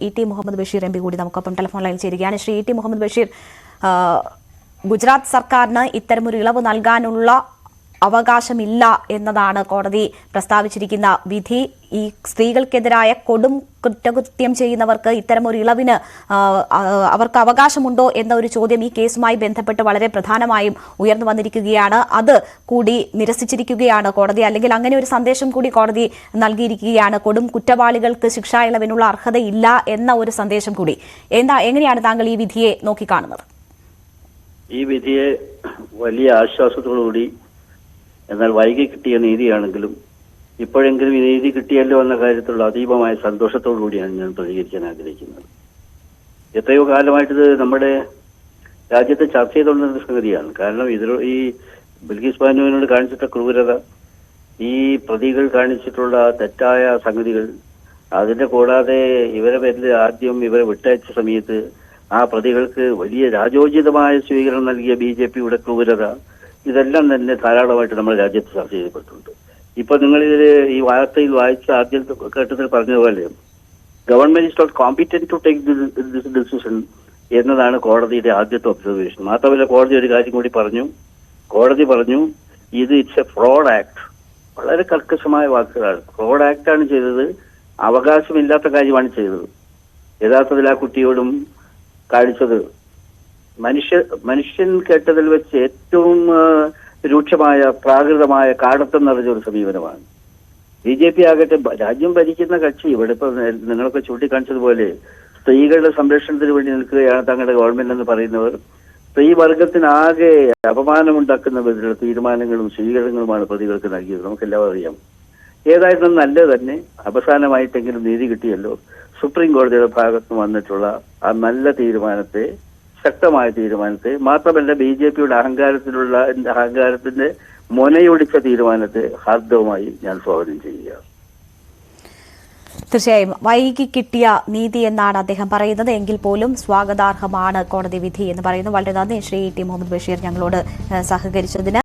E T Muhammad Basheer M P കൂടി നമുക്കൊപ്പം telephone ലൈനിൽ ചേരുകയാണ്. ശ്രീ ഇ ടി മുഹമ്മദ് ബഷീർ, ഗുജറാത്ത് സർക്കാരിന് ഇത്തരമൊരു ഇളവ് നൽകാനുള്ള അവകാശമില്ല എന്നതാണ് കോടതി പ്രസ്താവിച്ചിരിക്കുന്ന വിധി. ഈ സ്ത്രീകൾക്കെതിരായ കൊടും കുറ്റകൃത്യം ചെയ്യുന്നവർക്ക് ഇത്തരമൊരു ഇളവിന് അവർക്ക് അവകാശമുണ്ടോ എന്ന ഒരു ചോദ്യം ഈ കേസുമായി ബന്ധപ്പെട്ട് വളരെ പ്രധാനമായും ഉയർന്നു വന്നിരിക്കുകയാണ്. അത് കൂടി നിരസിച്ചിരിക്കുകയാണ് കോടതി, അല്ലെങ്കിൽ അങ്ങനെ ഒരു സന്ദേശം കൂടി കോടതി നൽകിയിരിക്കുകയാണ്. കൊടും കുറ്റവാളികൾക്ക് ശിക്ഷാ ഇളവിനുള്ള അർഹതയില്ല എന്ന ഒരു സന്ദേശം കൂടി. എങ്ങനെയാണ് താങ്കൾ ഈ വിധിയെ നോക്കിക്കാണുന്നത്? ഈ വിധിയെ വലിയ ആശ്വാസത്തോടുകൂടി, എന്നാൽ വൈകി കിട്ടിയ നീതിയാണെങ്കിലും ഇപ്പോഴെങ്കിലും ഈ നീതി കിട്ടിയല്ലോ എന്ന കാര്യത്തിലുള്ള അതീവമായ സന്തോഷത്തോടു കൂടിയാണ് ഞാൻ പ്രതികരിക്കാൻ ആഗ്രഹിക്കുന്നത്. എത്രയോ കാലമായിട്ട് ഇത് നമ്മുടെ രാജ്യത്ത് ചർച്ച ചെയ്തുകൊണ്ടിരുന്ന സംഗതിയാണ്. കാരണം ഈ ബിൽക്കിസ് ബാനുവിനോട് കാണിച്ചിട്ട ക്രൂരത, ഈ പ്രതികൾ കാണിച്ചിട്ടുള്ള തെറ്റായ സംഗതികൾ, അതിന്റെ കൂടാതെ ഇവരെ പേരിൽ ആദ്യം ഇവരെ വിട്ടയച്ച സമയത്ത് ആ പ്രതികൾക്ക് വലിയ രാജോചിതമായ സ്വീകരണം നൽകിയ BJPയുടെ ക്രൂരത, ഇതെല്ലാം തന്നെ ധാരാളമായിട്ട് നമ്മുടെ രാജ്യത്ത് ചർച്ച ചെയ്യപ്പെട്ടിട്ടുണ്ട്. ഇപ്പൊ നിങ്ങളിതിൽ ഈ വാർത്തയിൽ വായിച്ച ആദ്യ ഘട്ടത്തിൽ പറഞ്ഞതുപോലെ government is not competent to take this decision എന്നതാണ് കോടതിയുടെ ആദ്യത്തെ ഒബ്സർവേഷൻ. മാത്രമല്ല കോടതി ഒരു കാര്യം കൂടി പറഞ്ഞു. കോടതി പറഞ്ഞു ഇത് ഇറ്റ്സ് എ ഫ്രോഡ് ആക്ട്. വളരെ കർക്കശമായ വാക്കുകളാണ്. ഫ്രോഡ് ആക്ടാണ് ചെയ്തത്, അവകാശമില്ലാത്ത കാര്യമാണ് ചെയ്തത്. യഥാർത്ഥത്തിൽ ആ കുട്ടിയോടും കാണിച്ചത് മനുഷ്യൻ കേട്ടതിൽ വെച്ച് ഏറ്റവും രൂക്ഷമായ പ്രാകൃതമായ കാടത്തം നിറഞ്ഞൊരു സമീപനമാണ്. BJP ആകട്ടെ രാജ്യം ഭരിക്കുന്ന കക്ഷി. ഇവിടെ ഇപ്പൊ നിങ്ങളൊക്കെ ചൂണ്ടിക്കാണിച്ചതുപോലെ സ്ത്രീകളുടെ സംരക്ഷണത്തിന് വേണ്ടി നിൽക്കുകയാണ് തങ്ങളുടെ ഗവൺമെന്റ് എന്ന് പറയുന്നവർ സ്ത്രീ വർഗത്തിനാകെ അപമാനമുണ്ടാക്കുന്ന വിധത്തിലുള്ള തീരുമാനങ്ങളും സ്വീകരണങ്ങളുമാണ് പ്രതികൾക്ക് നൽകിയത്. നമുക്കെല്ലാവരും അറിയാം. ഏതായിരുന്നാലും നല്ലത് തന്നെ. അവസാനമായിട്ടെങ്കിലും നീതി കിട്ടിയല്ലോ. സുപ്രീം കോടതിയുടെ ഭാഗത്ത് വന്നിട്ടുള്ള ആ നല്ല തീരുമാനത്തെ, ശക്തമായ തീരുമാനത്തെ, മാത്രമല്ല BJPയുടെ അഹങ്കാരത്തിന്റെ മൊനയൊടിച്ച തീരുമാനത്തെ ഹാർദവുമായി ഞാൻ സ്വാഗതം ചെയ്യുകയാണ്. തീർച്ചയായും വൈകി കിട്ടിയ നീതി എന്നാണ് അദ്ദേഹം പറയുന്നത്. എങ്കിൽ പോലും സ്വാഗതാർഹമാണ് കോടതി വിധി എന്ന് പറയുന്നു. വളരെ നന്ദി ശ്രീ ടി മുഹമ്മദ് ബഷീർ ഞങ്ങളോട് സഹകരിച്ചതിന്.